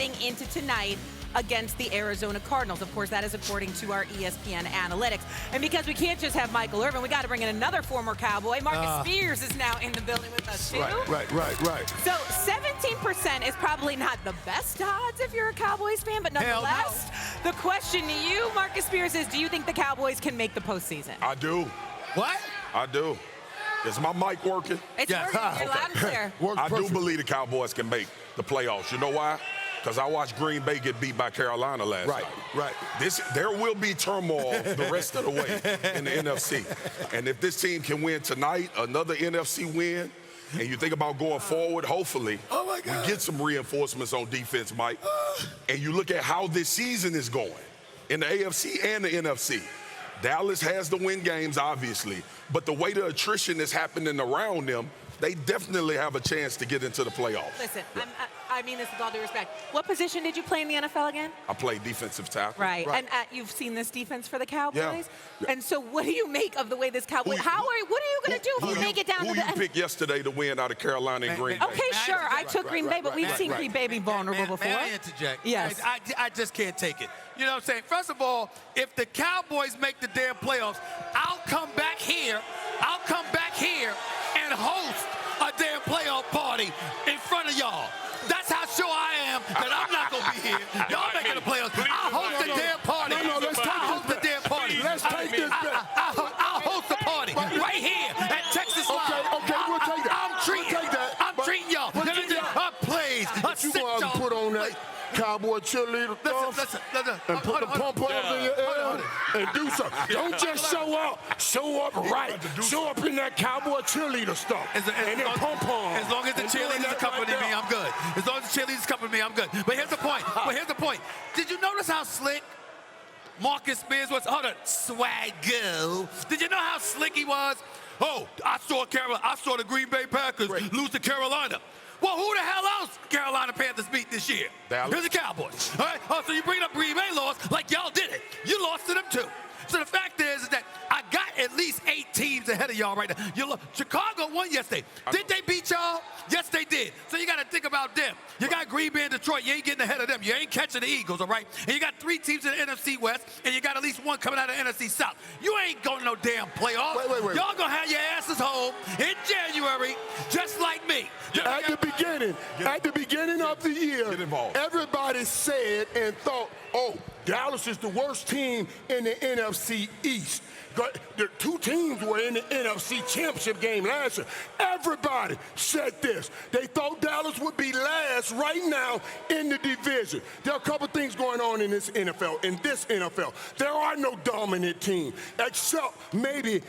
heading into tonight against the Arizona Cardinals. Of course, that is according to our ESPN analytics. And because we can't just have Michael Irvin, we got to bring in another former Cowboy. Marcus Spears is now in the building with us, too. Right. So 17% is probably not the best odds if you're a Cowboys fan, but nonetheless, the question to you, Marcus Spears, is do you think the Cowboys can make the postseason? I do. What? I do. Is my mic working? It's working. You're loud and clear. I do believe the Cowboys can make the playoffs. You know why? Because I watched Green Bay get beat by Carolina last night. Right. There will be turmoil the rest of the way in the NFC. And if this team can win tonight, another NFC win, and you think about going forward, hopefully, we get some reinforcements on defense, Mike. And you look at how this season is going in the AFC and the NFC. Dallas has to win games, obviously, but the way the attrition is happening around them, they definitely have a chance to get into the playoffs. Listen, I mean this with all due respect. What position did you play in the NFL again? I played defensive tackle. Right. And you've seen this defense for the Cowboys? Yeah. And so what do you make of the way this Cowboys, what are you going to do if you make it down to the end? Who you picked yesterday to win out of Carolina and Green Bay? Okay, sure. I took Green Bay, but we've seen Green Bay be vulnerable before. May I interject? Yes. I just can't take it. You know what I'm saying? First of all, if the Cowboys make the damn playoffs, I'll come back here and host a damn playoff party in front of y'all. That's how sure I am that I'm not going to be here. Y'all making the playoffs. I'll host the damn party. I'll host the damn party. Let's take this back. I'll host the party right here at Texas Live. Okay, we'll take that. I'm treating y'all. Please. You want to put on that cowboy cheerleader stuff and put the pom-poms in your ear and do something. Don't just show up. Show up right. Show up in that cowboy cheerleader stuff. And then pom-poms. As long as the cheerleaders accompany me, I'm good. As long as the cheerleaders accompany me, I'm good. But here's the point. Did you notice how slick Marcus Spears was? Hold on. Swaggo. Did you know how slick he was? Oh, I saw the Green Bay Packers lose to Carolina. Well, who the hell else Carolina Panthers beat this year? Dallas. Here's the Cowboys. All right? Oh, so you bring up Green Bay loss like y'all did it. You lost to them too. So the fact is that I got at least 8 teams ahead of y'all right now. Chicago won yesterday. Did they beat y'all? Yes, they did. So you got to think about them. You got Green Bay and Detroit. You ain't getting ahead of them. You ain't catching the Eagles, all right? And you got 3 teams in the NFC West, and you got at least 1 coming out of the NFC South. You ain't going to no damn playoffs. Wait. Y'all going to have your asses home in January, just like me. At the beginning of the year, everybody said and thought, oh, Dallas is the worst team in the NFC East. The 2 teams were in the NFC Championship game last year. Everybody said this. They thought Dallas would be last right now in the division. There are a couple things going on in this NFL. There are no dominant teams, except maybe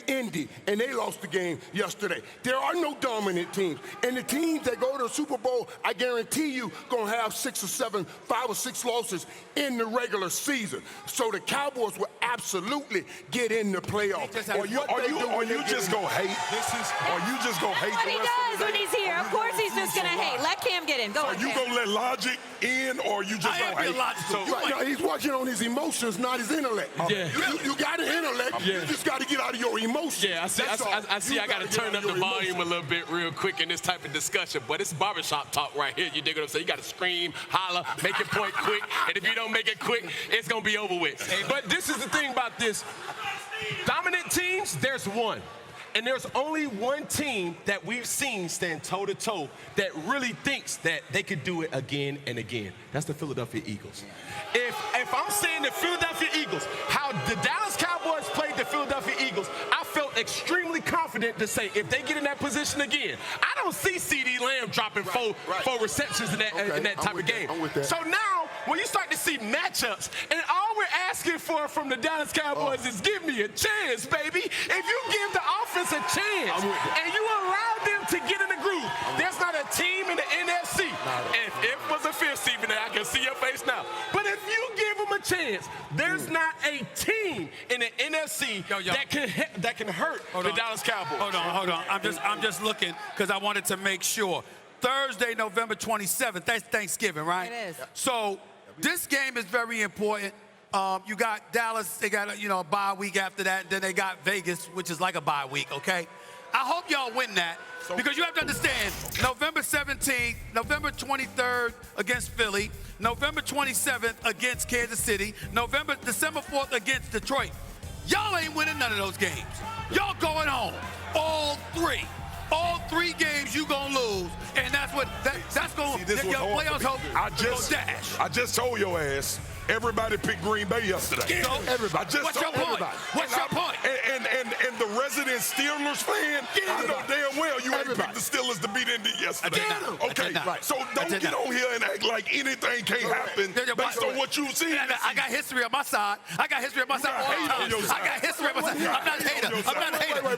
Indy, and they lost the game yesterday. There are no dominant teams. And the teams that go to the Super Bowl, I guarantee you, going to have 6 or 7, 5 or 6 losses in the regular season. So the Cowboys will absolutely get in the playoffs. Are you just gonna hate? Are you just gonna hate What the he rest does of the when he's here. Of course he's just going to hate. Let Cam get in. Go Are ahead, you Cam. gonna let logic in, or you just gonna hate? No, he's working on his emotions, not his intellect. You got an intellect. You just got to get out of your emotions. Yeah, I see. I got to turn up the volume a little bit real quick in this type of discussion, but it's barbershop talk right here. You dig what I'm saying? You got to scream, holler, make your point quick, and if you don't make it quick, it's gonna be over with. But this is the thing about this. Dominant teams, there's one. And there's only one team that we've seen stand toe-to-toe that really thinks that they could do it again and again. That's the Philadelphia Eagles. If I'm saying the Philadelphia Eagles, how the Dallas Cowboys played the Philadelphia Eagles, I felt extremely confident to say if they get in that position again, I don't see CeeDee Lamb dropping four receptions in that type of game. So now, when you start to see matchups, and all we're asking for from the Dallas Cowboys is give me a chance, baby. If you give the offense a chance and you allow them to get in the groove, there's not a team in the NFC. If it was a fifth seed, I can see your face now. But if you give them a chance, there's not a team in the NFC that can hurt the Dallas Cowboys. Hold on. I'm just looking because I wanted to make sure. Thursday, November 27th. That's Thanksgiving, right? It is. So this game is very important. You got Dallas. They got a bye week after that. Then they got Vegas, which is like a bye week. Okay. I hope y'all win that. Because you have to understand, November 17th, November 23rd against Philly, November 27th against Kansas City, December 4th against Detroit. Y'all ain't winning none of those games. Y'all going home. All three. All 3 games you gonna lose, and that's gonna get your playoffs hope. I just told your ass. Everybody picked Green Bay yesterday. So, everybody. What's your point? What's your point? And the resident Steelers fan, I know damn well you ain't picked the Steelers to beat Indy yesterday. Okay, so don't get on here and act like anything can't happen based on what you've seen. I got history on my side. I got history on my side all the time. I got history on my side. I'm not a hater.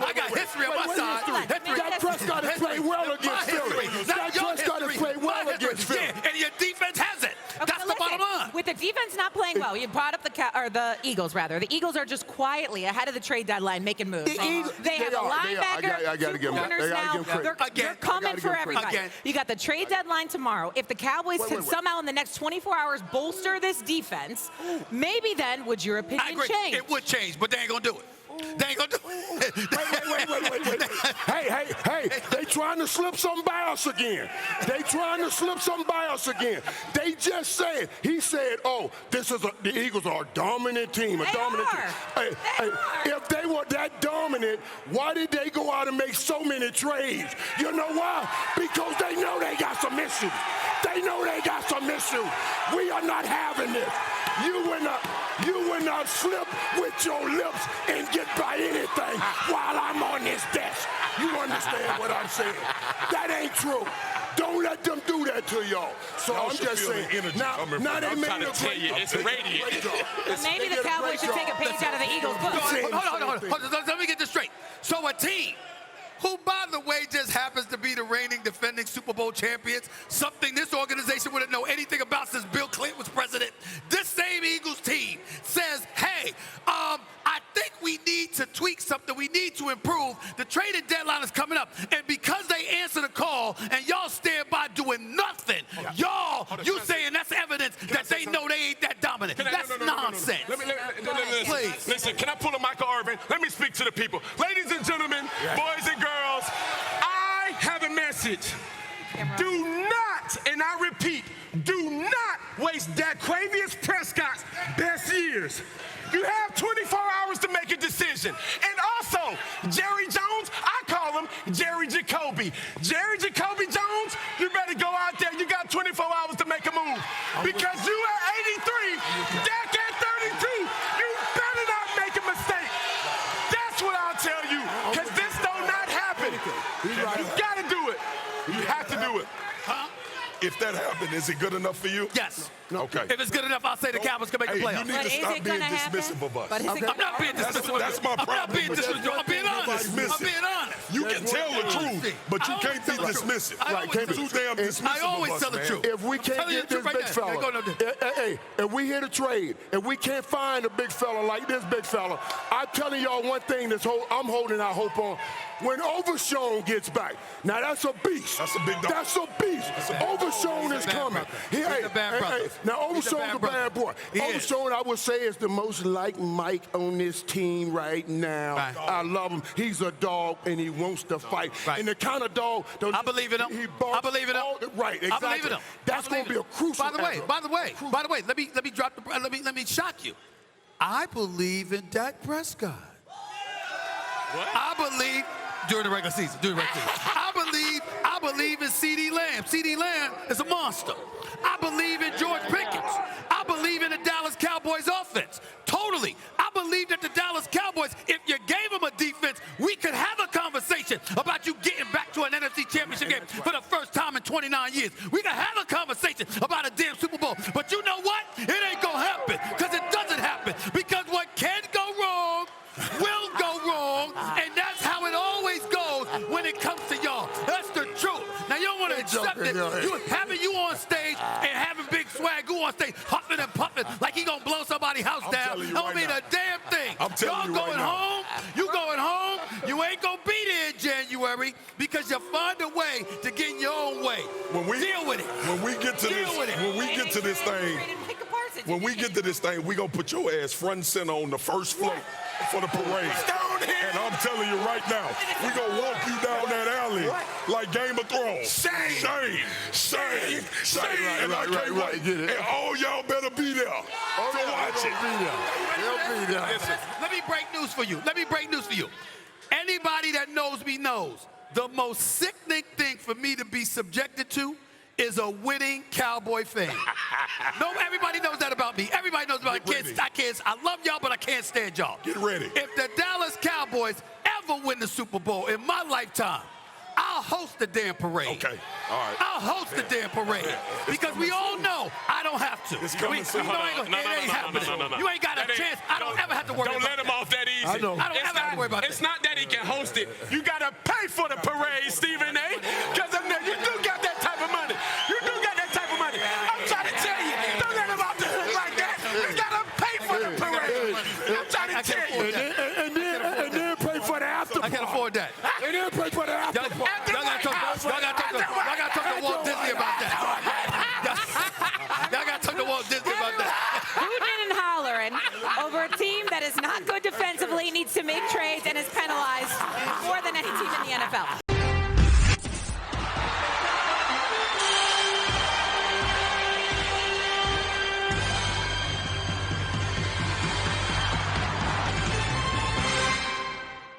I got history on my side. Dak Prescott has played well against Philly. Dak Prescott has played well against Philly. Yeah, and your defense has it. Okay, That's the bottom line. With the defense not playing well, you brought up the Eagles, rather. The Eagles are just quietly ahead of the trade deadline making moves. They have a linebacker, 2 corners now. They're coming for everybody. You got the trade deadline tomorrow. If the Cowboys could somehow in the next 24 hours bolster this defense, maybe then would your opinion change? It would change, but they ain't going to do it. They ain't gonna do it. Wait. Hey, they trying to slip something by us again. They just said, he said, oh, the Eagles are a dominant team, team. If they were that dominant, why did they go out and make so many trades? You know why? Because they know they got some issues. We are not having this. You will not slip with your lips and get by anything while I'm on this desk. You understand what I'm saying? That ain't true. Don't let them do that to y'all. So I'm just saying, now they made a great job. It's radiant. Maybe the Cowboys should take a page out of the Eagles' book. Hold on. Let me get this straight. So a team who, by the way, just happens to be the reigning defending Super Bowl champions, something this organization wouldn't know anything about since Bill Clinton was president. This same Eagles team says, hey, I think we need to tweak something. We need to improve. The trading deadline is coming up. And because they answer the call and y'all stand by doing nothing, you saying that's evidence that they know they ain't that dominant. That's nonsense. Please. Listen, can I pull a Michael Irvin? Let me speak to the people. Ladies and gentlemen, boys and girls, I have a message. Do not, and I repeat, do not waste Daquavius Prescott's best years. You have 24 hours to make a decision. And also, Jerry Jones, I call him Jerry Jacoby. Jerry Jacoby Jones, you better go out there. You got 24 hours to make a move. Because you at 83, Dak at 32, you better not make a mistake. That's what I'll tell you. Because this don't not happen. You got to do it. You have to do it. If that happened, is it good enough for you? Yes. Okay. If it's good enough, I'll say the Cowboys can make the playoffs. You need to stop being dismissive of us. I'm not being dismissive. That's my problem. I'm not being dismissive. I'm being honest. You can tell the truth, but you can't be dismissive. Too damn dismissive. I always tell the truth. If we can't get this big fella, if we hit a trade, if we can't find a big fella like this big fella, I'm telling y'all one thing I'm holding our hope on. When Overshown gets back, now that's a beast. That's a big dog. That's a beast. Overshown is coming. Now Overshown's a bad boy. Overshown, I would say, is the most like Mike on this team right now. Right. I love him. He's a dog and he wants to fight. Right. And the kind of dog I believe in him. I believe in him. Right, exactly. I believe in him. That's going to be a crucial. By the way, let me shock you. I believe in Dak Prescott. What? I believe during the regular season. I believe in C.D. Lamb. C.D. Lamb is a monster. I believe in George Pickens. I believe in the Dallas Cowboys offense. Totally. I believe that the Dallas Cowboys, if you gave them a defense, we could have a conversation about you getting back to an NFC Championship game for the first time in 29 years. We could have a conversation about a damn Super Bowl. But you know what? It ain't going to happen because it doesn't happen. Because what can go wrong will go wrong, and that's how it always goes when it comes to y'all. That's the truth. Now, you don't want to accept it. Having you on stage and having Big Swag go on stage huffing and puffing like he going to blow somebody's house down don't mean a damn thing. Y'all going home, you going home, you ain't going to be there in January because you find a way to get in your own way. Deal with it. When we get to this thing, we're going to put your ass front and center on the first float for the parade. And I'm telling you right now, we're going to walk you down that alley like Game of Thrones. Shame. And I can't wait. And all y'all better be there to watch it. They'll be there. Listen, let me break news for you. Anybody that knows me knows the most sickening thing for me to be subjected to is a winning Cowboy fan. No, everybody knows that about me. Everybody knows about it. I love y'all, but I can't stand y'all. Get ready. If the Dallas Cowboys ever win the Super Bowl in my lifetime, I'll host the damn parade. Okay, all right. I'll host the damn parade. Because we all know I don't have to. It's coming soon. It ain't happening. You ain't got a chance. I don't ever have to worry about that. Don't let him off that easy. I know. I don't ever have to worry about that. It's not that he can host it. You got to pay for the parade, Stephen A. Because you do got that type of money. You do got that type of money. I'm trying to tell you, don't let him off the hook like that. You got to pay for the parade. I'm trying to tell you. And then pay for the after I can't afford that. And then pay for the after Y'all got to talk to Walt Disney about that. Y'all got to talk to Walt Disney about that. Hooting and hollering over a team that is not good defensively, needs to make trades, and is penalized more than any team in the NFL.